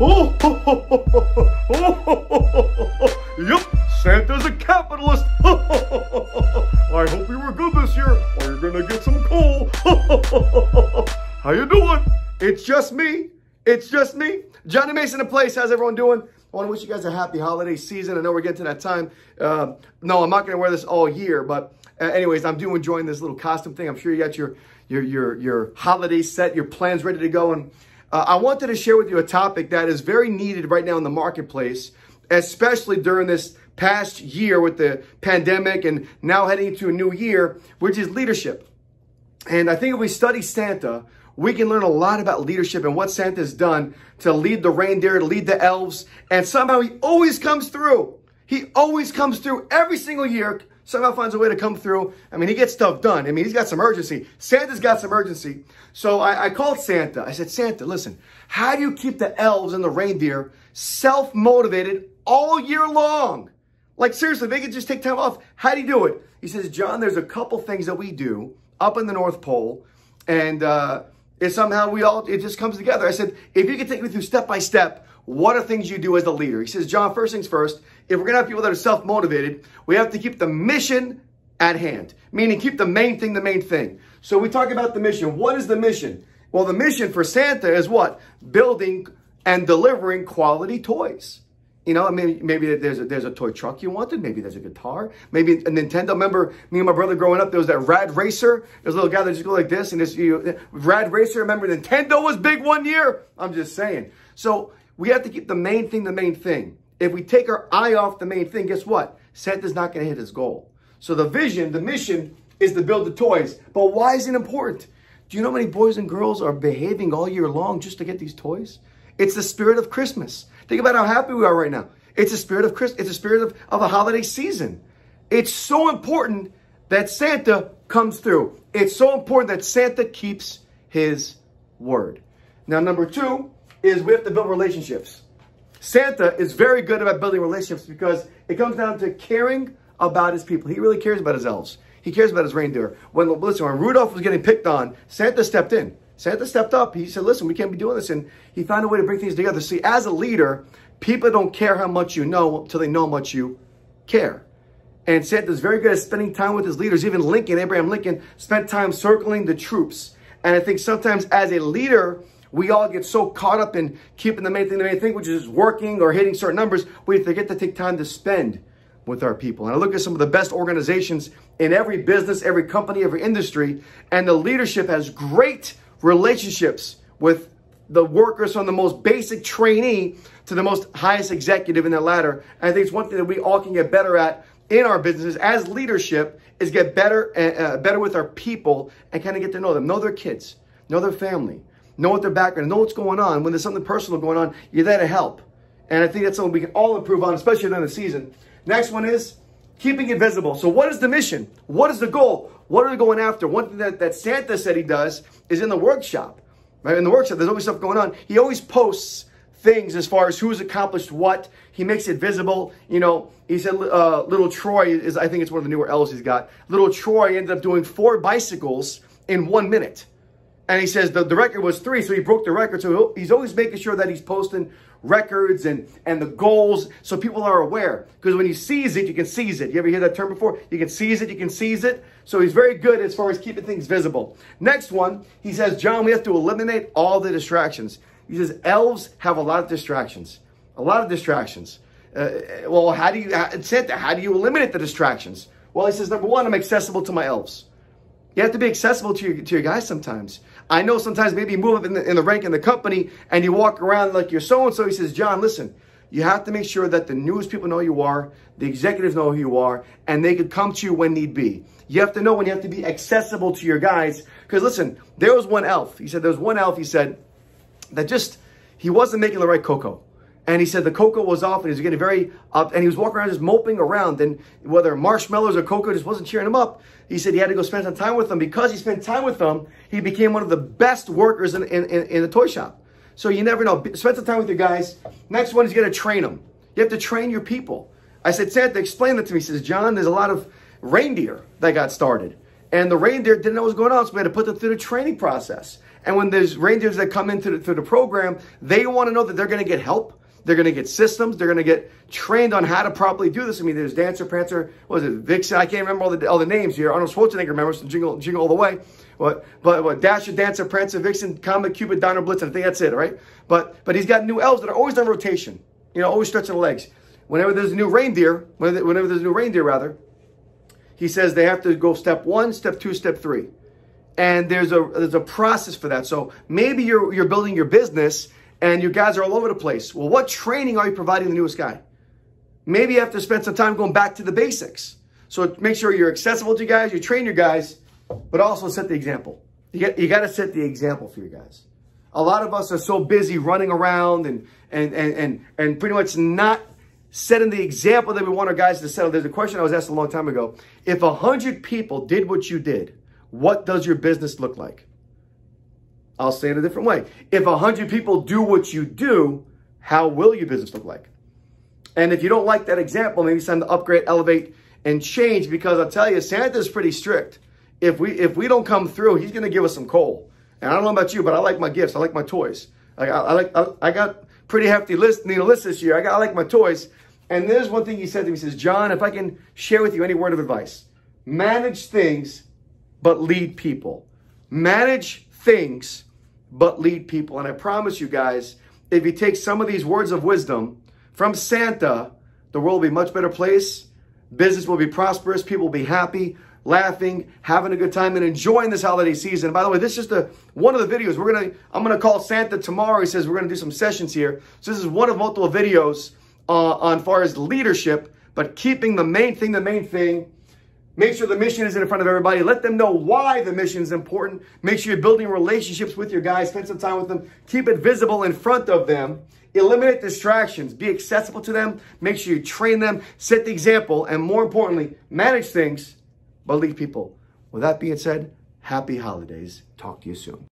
Yep, Santa's a capitalist. I hope you were good this year, or you're gonna get some coal. How you doing? It's just me. It's just me. Johnny Mason in place. How's everyone doing? I want to wish you guys a happy holiday season. I know we're getting to that time. No, I'm not going to wear this all year, but anyways, I'm enjoying this little costume thing. I'm sure you got your holiday set, your plans ready to go. And I wanted to share with you a topic that is very needed right now in the marketplace, especially during this past year with the pandemic and now heading into a new year, which is leadership. And I think if we study Santa, we can learn a lot about leadership and what Santa's done to lead the reindeer, to lead the elves. And somehow he always comes through. He always comes through every single year. Somehow finds a way to come through. I mean, he gets stuff done. I mean, he's got some urgency. Santa's got some urgency. So I called Santa. I said, Santa, listen, how do you keep the elves and the reindeer self-motivated all year long? Like, seriously, they could just take time off. How do you do it? He says, John, there's a couple things that we do up in the North Pole. And it's somehow it just comes together. I said, if you could take me through step by step, what are things you do as a leader? He says, John, first things first, if we're going to have people that are self-motivated, we have to keep the mission at hand, meaning keep the main thing the main thing. So we talk about the mission. What is the mission? Well, the mission for Santa is what? Building and delivering quality toys. You know, I mean, maybe there's a toy truck you wanted. Maybe there's a guitar. Maybe a Nintendo. Remember, me and my brother growing up, there was that Rad Racer. There's a little guy that just go like this. And this Rad Racer, remember, Nintendo was big one year. I'm just saying. So we have to keep the main thing the main thing. If we take our eye off the main thing, guess what? Santa's not going to hit his goal. So the vision, the mission is to build the toys. But why is it important? Do you know how many boys and girls are behaving all year long just to get these toys? It's the spirit of Christmas. Think about how happy we are right now. It's a spirit of Christmas. It's a spirit of a holiday season. It's so important that Santa comes through. It's so important that Santa keeps his word. Now, number two is we have to build relationships. Santa is very good about building relationships because it comes down to caring about his people. He really cares about his elves. He cares about his reindeer. When Rudolph was getting picked on, Santa stepped in. Santa stepped up. He said, listen, we can't be doing this. And he found a way to bring things together. See, as a leader, people don't care how much you know until they know how much you care. And Santa's very good at spending time with his leaders. Even Lincoln, Abraham Lincoln, spent time circling the troops. And I think sometimes as a leader, we all get so caught up in keeping the main thing, which is working or hitting certain numbers, we forget to take time to spend with our people. And I look at some of the best organizations in every business, every company, every industry, and the leadership has great relationships with the workers from the most basic trainee to the most highest executive in their ladder. And I think it's one thing that we all can get better at in our businesses as leadership is get better with our people and kind of get to know them, know their kids, know their family, know what their background, know what's going on. When there's something personal going on, you're there to help. And I think that's something we can all improve on, especially during the season. Next one is keeping it visible. So what is the mission? What is the goal? What are we going after? One thing that Santa said he does is in the workshop. Right? In the workshop, there's always stuff going on. He always posts things as far as who's accomplished what. He makes it visible. You know, he said little Troy is, I think it's one of the newer elves he's got. Little Troy ended up doing 4 bicycles in 1 minute. And he says the record was 3, so he broke the record. So he's always making sure that he's posting records and the goals so people are aware. Because when you seize it, you can seize it. You ever hear that term before? You can seize it, you can seize it. So he's very good as far as keeping things visible. Next one, he says, John, we have to eliminate all the distractions. He says, elves have a lot of distractions. A lot of distractions. Well, Santa, how do you eliminate the distractions? Well, he says, number one, I'm accessible to my elves. You have to be accessible to your guys sometimes. I know sometimes maybe you move up in the rank in the company and you walk around like you're so-and-so. He says, John, listen, you have to make sure that the newest people know who you are, the executives know who you are, and they could come to you when need be. You have to know when you have to be accessible to your guys. Because listen, there was one elf. He said, there was one elf, he said, that he wasn't making the right cocoa. And he said the cocoa was off and he was getting very up and he was walking around just moping around. And whether marshmallows or cocoa just wasn't cheering him up. He said he had to go spend some time with them. Because he spent time with them, he became one of the best workers in the toy shop. So you never know. Spend some time with your guys. Next one is you got to train them. You have to train your people. I said, Santa, explain that to me. He says, John, there's a lot of reindeer that got started. And the reindeer didn't know what was going on, so we had to put them through the training process. And when there's reindeers that come into the program, they want to know that they're going to get help. They're going to get systems. They're going to get trained on how to properly do this. I mean, there's Dancer, Prancer, what was it, Vixen? I can't remember all the names here. Arnold Schwarzenegger remembers from Jingle All the Way. But Dasher, Dancer, Prancer, Vixen, Comet, Cupid, Donner, Blitzen. I think that's it, right? But he's got new elves that are always on rotation. You know, always stretching the legs. Whenever there's a new reindeer, he says they have to go step 1, step 2, step 3. And there's a process for that. So maybe you're building your business and you guys are all over the place. Well, what training are you providing the newest guy? Maybe you have to spend some time going back to the basics. So make sure you're accessible to you guys, you train your guys, but also set the example. You got to set the example for your guys. A lot of us are so busy running around and pretty much not setting the example that we want our guys to set. There's a question I was asked a long time ago. If 100 people did what you did, what does your business look like? I'll say it a different way. If 100 people do what you do, how will your business look like? And if you don't like that example, maybe it's time to upgrade, elevate, and change, because I'll tell you, Santa's pretty strict. If we don't come through, he's going to give us some coal. And I don't know about you, but I like my gifts. I like my toys. I got pretty hefty list this year. I like my toys. And there's one thing he said to me. He says, John, if I can share with you any word of advice, manage things, but lead people. Manage things, but lead people. And I promise you guys, if you take some of these words of wisdom from Santa, the world will be a much better place. Business will be prosperous. People will be happy, laughing, having a good time, and enjoying this holiday season. And by the way, this is just one of the videos. I'm gonna call Santa tomorrow. He says we're gonna do some sessions here. So this is one of multiple videos on far as leadership, but keeping the main thing. Make sure the mission is in front of everybody. Let them know why the mission is important. Make sure you're building relationships with your guys. Spend some time with them. Keep it visible in front of them. Eliminate distractions. Be accessible to them. Make sure you train them. Set the example. And more importantly, manage things, but lead people. With that being said, happy holidays. Talk to you soon.